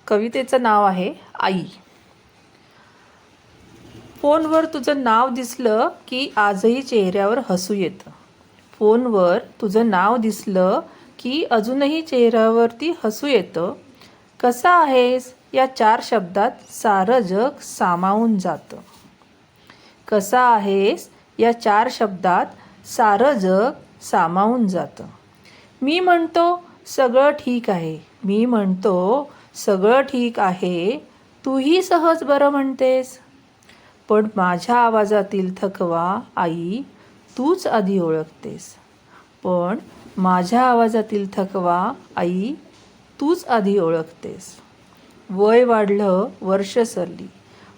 कवितेचं नाव आहे आई. फोनवर तुझं नाव दिसलं की आजही चेहऱ्यावर हसू येतं. फोनवर तुझं नाव दिसलं की अजूनही चेहऱ्यावरती हसू येतं. कसा आहेस या 4 शब्दात सारं जग सामावून जातं. कसा आहेस या 4 शब्दात सारं जग सामावून जातं. मी म्हणतो सगळं ठीक आहे. मी म्हणतो सगळं ठीक आहे. तूही सहज बरं म्हणतेस. पण माझ्या आवाजातील थकवा आई तूच आधी ओळखतेस. पण माझ्या आवाजातील थकवा आई तूच आधी ओळखतेस. वय वाढलं वर्ष सरली.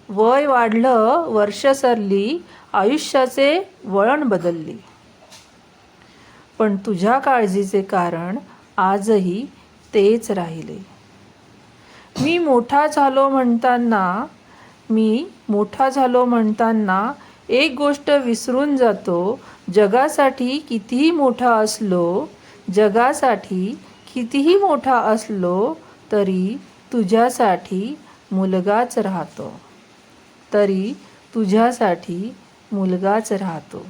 वय वाढलं वर्ष सरली. आयुष्याचे वळण बदलली. पण तुझ्या काळजीचे कारण आजही तेच राहिले. मी मोठा झालो म्हणताना एक गोष्ट विसरून जातो. जगासाठी कितीही मोठा असलो तरी तुझ्यासाठी मुलगाच राहतो.